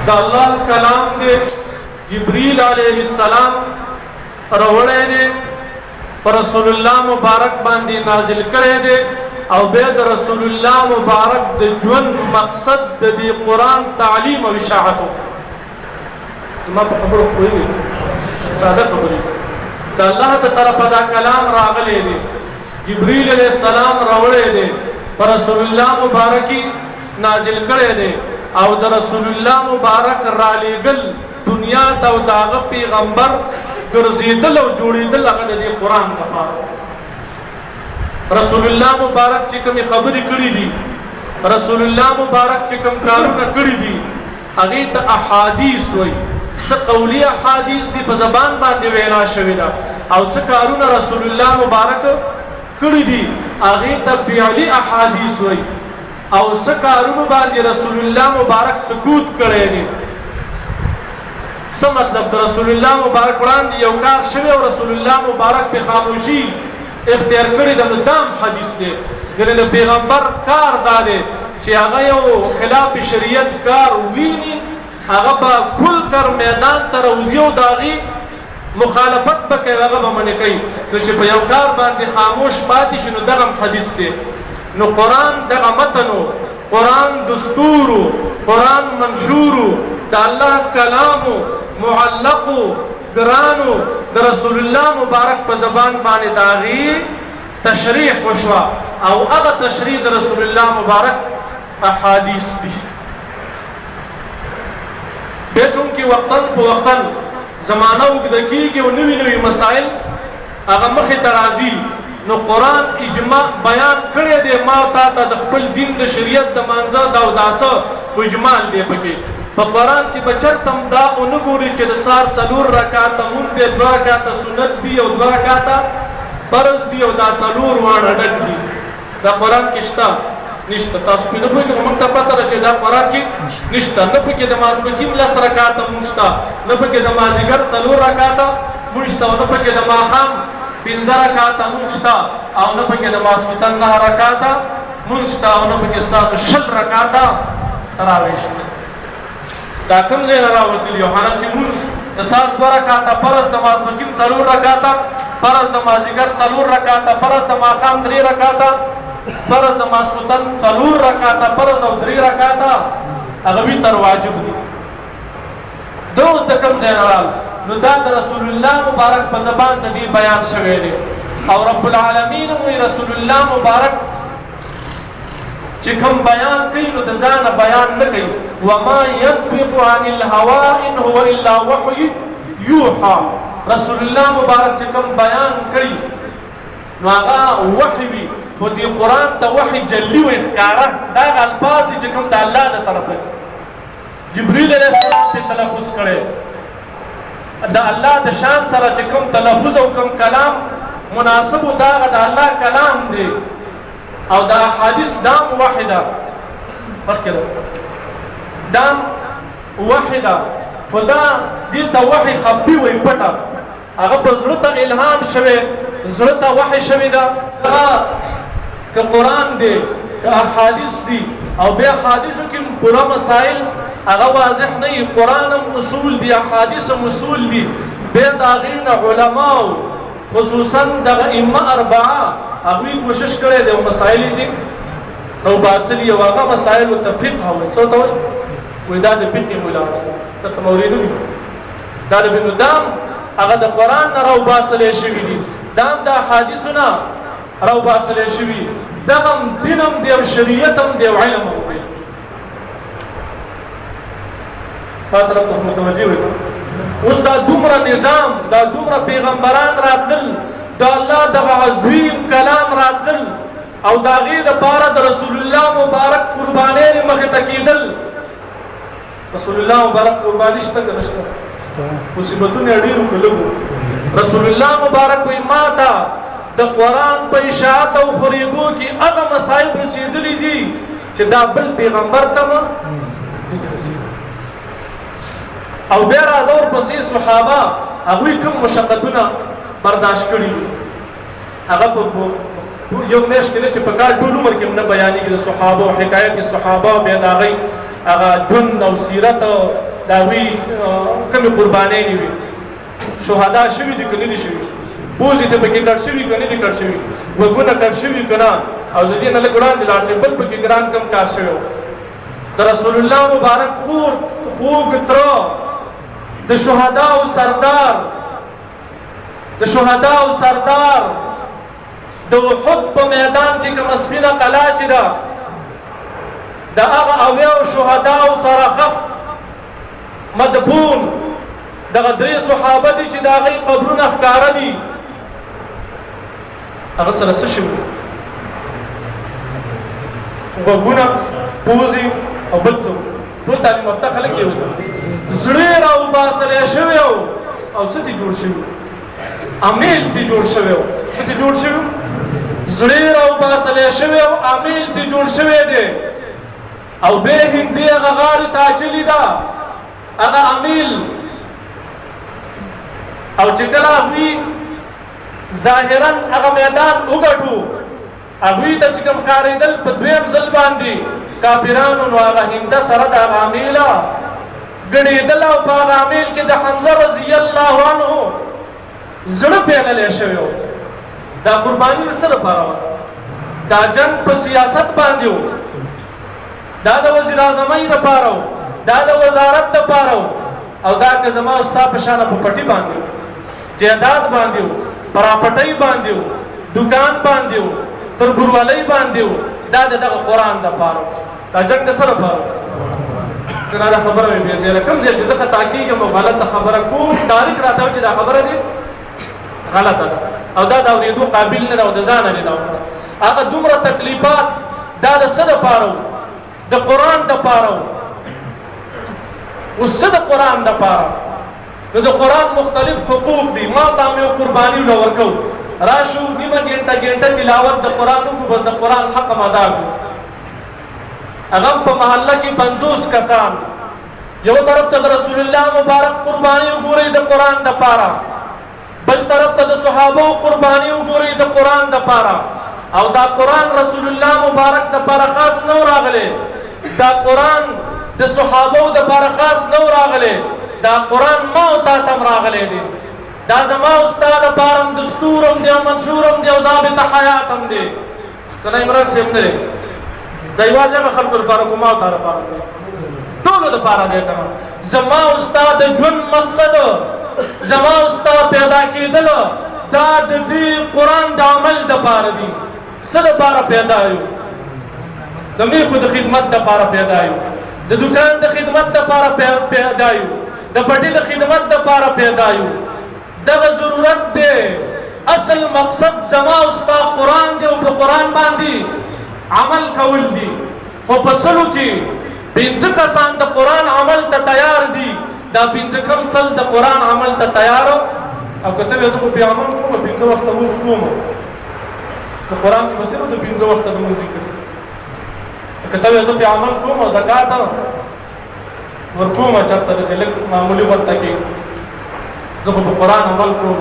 دا اللہ کلام دے جبریل علیہ السلام روڑے دے پر رسول اللہ مبارک باندی نازل کرے دے او بید رسول اللہ مبارک دے جون مقصد دے قرآن تعلیم و اشاعتو ما پا خبرو کوئی سادہ خبری دا اللہ تا طرف دا کلام راغلے دے جبریل علیہ السلام روڑے دے پر رسول اللہ مبارکی نازل کرے دے او دا رسول اللہ مبارک رالی گل دنیا تا و داغ پیغمبر گرزیدل و جوڑیدل اگر دے قرآن کا رسول اللہ مبارک چکم خبری کری دی رسول اللہ مبارک چکم کارونا کری دی اگیت احادیث ہوئی قولی احادیث دی بزبان باندې وینا شوی دا او کارونا رسول اللہ مبارک کری دی اگیت فعلی احادیث ہوئی او کارونا باندې رسول اللہ مبارک سکوت کرے دی سم مطلب رسول اللہ مبارک قرآن دی یو کار شوی او رسول اللہ مبارک پہ خاموشی اختیار کری دا دام حدیث دے یعنی دا پیغمبر کار دادے چی آگا یو خلاف شریعت کار وینی آگا با کھل کر میدان تا روزیو داغی مخالفت بکے آگا با منی کئی تو چی با یو کار باندی خاموش باتی شنو دغم حدیث دے نو قرآن دغا متنو قرآن دستورو قرآن منشورو دا اللہ کلامو معلقو گرانو دا رسول اللہ مبارک پا زبان بانے داغی تشریح وشوا او اغا تشریح دا رسول اللہ مبارک احادیث دی بیچون کی وقتاً پا وقتاً زمانہ اگدکی کی و نوی نوی مسائل اغا مخی ترازی نو قرآن اجماع بیان کرے دے ماتا تا دخپل دین دا شریعت دا منزا دا و داسا و اجمال دے پکی پا قرآن کی بچر تم دا انگوری چی دا سار چلور رکاتا من دے دو رکاتا سنت دی او دو رکاتا فرض دی او دا چلور وان اڈک دی دا قرآن کشتا نشتا تاسو پی نبوی که منتا پتا رچے دا قرآن کی نشتا نبوی که دماز پکیم لس رکاتا منشتا نبوی که دمازگر چلور رکاتا منشتا و نبوی که دماغام پینزا رکاتا منشتا او نبوی که دماز فتن نه رکاتا منشتا او نبوی که استاسو شل رکاتا تراویشتا دا کم زین راوردی لیو حالم کی منش نسان دو رکاتا پرز دماز مکیم چلور رکاتا پرز دمازگر چلور رکاتا پرز دماغام دری رکاتا پرز دماز فتن چلور رکاتا پرز او دری رکاتا اغوی تر واجب دی دوست دا کم زین رال نو دا رسول اللہ مبارک پا زبان دا دی بیان شوئے دے او رب العالمین موی رسول اللہ مبارک چکم بیان کئی نو دزان بیان نکئی وما ينطق عن الهوى ان هو الا وحی یوحا رسول اللہ مبارک چکم بیان کئی نو آغا وحی بھی تو دی قرآن تا وحی جلی و اخکارا دا الفاظ دی چکم دا اللہ دا طرف ہے جبریل علیہ السلام تے تلفظ کرے دا اللہ دا شان سر چکم تلفظ و کم کلام مناسب دا اللہ کلام دے او دا حدیث دام واحدہ فکر دام واحدہ فدا دیتا وحی خبی وی پتا اگر زلطا الہام شوی زلطا وحی شوی دا کہ قرآن دے کہ احادیث دی او بے احادیثو کی پورا مسائل اگر واضح نہیں قرآن اصول دی احادیث اصول دی بے داغین علماء خصوصاً دا امہ اربعہ اگوی کوشش کرے دے وہ مسائلی دی او باسلی او آگا مسائل و تفقہ ہوئے سو تو وی دا دا فقہ مولا تا موریدو بھی دا دا بینو دام اگا دا قرآن نا رو باسلے شوی دی دام دا حادثنا رو باسلے شوی دغم دینم دیو شریعتم دیو علم ہوئے فاتر اب تک متوجہ ہوئے اس دا دومرا نظام دا دومرا پیغمبران راتل دا اللہ دا عظیم کلام راتل او دا غید پارا دا رسول اللہ مبارک قربانین مخطقیدل رسول اللہ مبارک قربانشتا کنشتا مصیبتون اڈیرو کلگو رسول اللہ مبارک کوئی ماتا دا قرآن پا اشاعت و خریگو کی اغا مسائب رسیدلی دی چه دا بل پیغمبر تما او بیر آزور پسی صحابہ اگوی کم مشقتونا برداشت کری اگر یو میش کنے چه پکار دول عمر کم نبیانی کی صحابہ و حکایت کی صحابہ بین آغی اگر جن و سیرت دا وی کومې قربانۍ دي وي شهدا شوي دي که نه دي شوي پوزې ته پکې کټ شوي که نه دي کټ شوي غوږونه کټ شوي که نه او د دې نه لږ وړاندې لاړ شي بل پکې ګران کم کار شوی و د رسول الله مبارک خوږ تره د شهداو سردار د شهداو سردار د احد په میدان کې کومه سپینه قلعه چې ده د هغه اویاو شهداو سره خف مدفون دغه درې صحابه دي چې د هغوی قبرونه ښکاره دي هغه سره څه شوي غوږونه پوزې او بل څه ټول تعلیم یافته خلک یې زړه یې راوباسلی شوی او څه دې جوړ شوي امیل دې جوړ شوی و څه دې جوړ شوي زړه یې راوباسلی شوی او امیل دې جوړ شوی دی او بې هندي هغه غاړې ته اچلې ده هغه امیل او چې کله هغوی ظاهرا هغه میدان وګټو هغوی ته چې کوم ښکارېدل په دویم ځل باندې کافرانو نو هغه هنده سره د هغه امیله ګډېدل او په هغه امیل کې د حمزه رضی الله عنه زړه پیللی شوی و دا قرباني د څه لپاره وه دا جنګ په سیاست باندې و دا د وزیر اعظمۍ دپاره و دا د وزارت دپاره و او دا که زما او ستا په شانه په پټي باندې و جایداد باندې و پراپټۍ باندې و دکان باندې و تربورولۍ باندې و دا د دغه قرآن دپاره و دا جنګ د څه لپاره که دا خبره مې بې ځایه کوم ځای چې زه خطا کېږم او غلطه خبره کوم تاریخ راته وایي چې دا خبره دې غلطه ده او دا د اورېدو قابل نه ده او د ځانه دې دا وکړه هغه دومره تکلیفات دا د څه دپاره و د قرآن دپاره و اوس څه د قرآن دپاره نو د قرآن مختلف حقوق دي ما ته هم یو قرباني له ورکو راشو نیمه ګنټه تلاوت د قرآن وکړو بس د قرآن حق هم ادا کړو هغه په محله کې 50 کسان یو طرف ته د رسول الله مبارک قرباني وګورئ د قرآن دپاره بل طرف ته د صحابو قرباني وګورئ د قرآن دپاره او دا قرآن رسول الله مبارک دپاره خاص نه راغلی دا قرآن د صحابو دپاره خاص نه راغلی دا قرآن ما او تا ته راغلی دی دا زما او ستا دپاره هم دستور هم دی او منشور هم دی او ضابط حیات هم دی که نه عمران صاحب نه دی دا یوازې هغه خلکو دپاره کو ما او تا دپاره دی ټولو دپاره دی که نه زما او ستا د ژوند مقصد زما او ستا پیدا کېدل دا د دې قرآن د عمل دپاره دي څه دپاره پیدا یو د میخو د خدمت دپاره پیدا یو د دکان د خدمت دپاره پیدا یو د پټي د خدمت دپاره پیدا یو دغه ضرورت دی اصل مقصد زما او ستا قرآن دی او په قرآن باندې عمل کول دي خو په سلو کې 5 کسان د قرآن عمل ته تیار دي دا 5 کم سل د قرآن عمل ته تیار او که ته وایې زه خو پرې عمل کوم 5 وخته لمونځ کوم که قرآن کې به صرف د 5 وخته لمونځ ذکر که ته وایې زه پرې عمل کوم او زکات ورکوم چېرته داسې لږ معمولي ورته کې زه خو په قرآن عمل کوم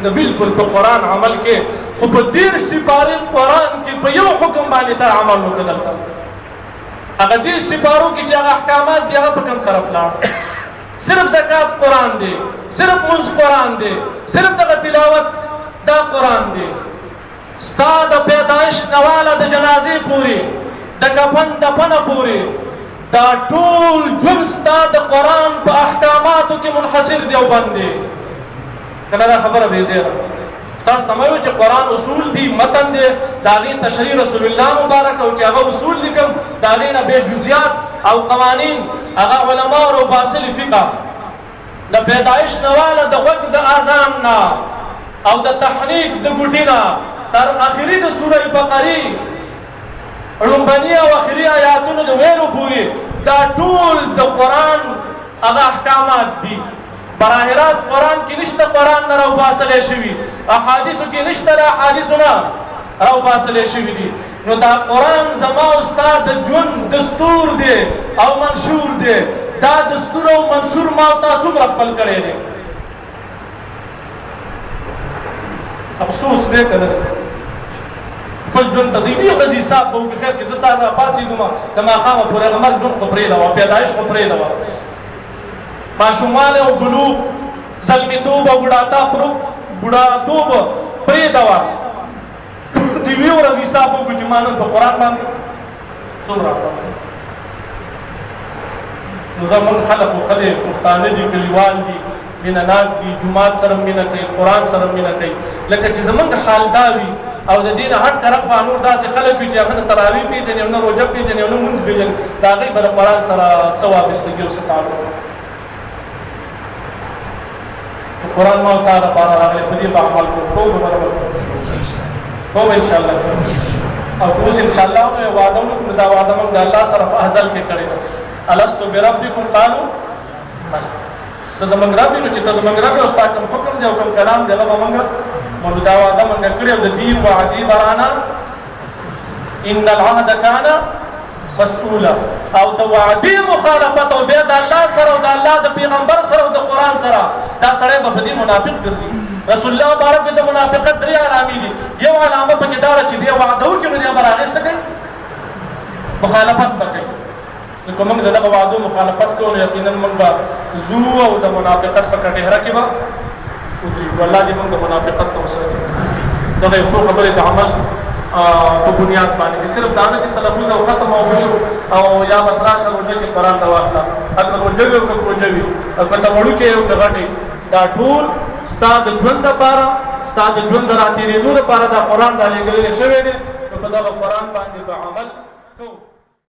د بلکل په قرآن عمل کې خو په 10 سپارې قرآن کې په یو حکم باندې ته عمل وکړه دلته هغه 10 سپارو کې چې هغه احکامات دي هغه په کوم طرف لاړ صرف زکات قرآن دی صرف منځ قرآن دی صرف دغه تلاوت دا قرآن دی ستا د پیدایش نواله د جنازې پورې د کفن دفنه پورې دا ټول ژوند ستا د قرآن په احکاماتو کې منحصر دی او بند دی که نه دا خبره بې ځایه تاسو ته مې ویل چې قرآن اصول دي متن دی د هغې تشریح رسول الله مبارک او چې هغه اصول لیکم د هغې نه بې جزیات او قوانین هغه علماو راوباسلي فقه د پیدایش نواله د غوږ د اذان نه او د تحریک د ګوټي نه تر اخري د سوره بقرې لومبني او اخري آیاتونو د ویلو پورې دا ټول د قرآن هغه احکامات دي براه راست قرآن کې نشته قرآن نه راوباسلی شوي احادیثو کې نشته د احادیثو نه راوباسلی شوي دي نو دا قرآن زما او ستا د ژوند دستور دی او منشور دی دا دستور او منشور ما او تا څومره خپل کړی دی افسوس دی که نه خپل ژوند ته د یوې ورځې حساب به وکړي خیر چې زه سهار راپاڅېدم د ماښامه پورې هغه مرګ ژوند خو پرېږده وه پیدایش خو پرېږده وه ماشومان او بلوغ زلمیتوب او بوډاتوب پرېږدوه د یوې ورځې حساب وکړو چې ما نن په قرآن باندې څومره نو زمونږ خلک خو ښه دی پښتانه دي کلیوال دي مینه ناک دي جومات سره مینه کوي قرآن سره مینه کوي لکه چې زمونږ حال دا وي او د دې نه هټ طرف به نور داسې خلک وي چې هغه نه تراویح پېژني او نه روژه پېژني او نه لمونځ پېژني د هغوی به د قرآن سره څه وابستګي او څه تعلق قرآن ما تا دپاره راغلی په دې به عمل کوو ټول به برابر کوو انشاءالله او اوس انشاءالله نو وعده وکړو دا وعده موږ د الله سره په ازل کې کړې ده الستو بربکم قالو بلى ته زموږ رب یې نو چې ته زموږ رب یې او ستا کوم حکم دی او کوم کلام دی هغه به موږ دا وعده موږ کړې او د دې وعدې برانه ان العهد کان مسؤولا او د وعدې مخالفت او بیا د الله سره او د الله د پیغمبر سره او د قرآن سره دا سړی به په دې منافق ګرځي رسول الله مبارک د منافقت 3 علامې دي یو علامه پکې دا ده چې دی وعده وکړي نو دی به هغې څه کوي مخالفت به کوي نو که موږ د دغه وعدو مخالفت کوو نو یقینا موږ به ځو او د منافقت په کټهره کې به ودرېږو الله دې موږ د منافقت نه وساتي دغه یو څو خبرې د عمل په بنیاد باندې چې صرف دا نه چې تلفظ او ختم او وشو او یا بس راشه روژه کې قرآن ته واخله اګه روژه وي او که روژه وي او که ته وړوکی او که غټ دا ټول ستا د ژوند دپاره ستا د ژوند د راتېرېدو دپاره دا قرآن رالېږلی شوی دی نو په دغه قرآن باندې به عمل کوو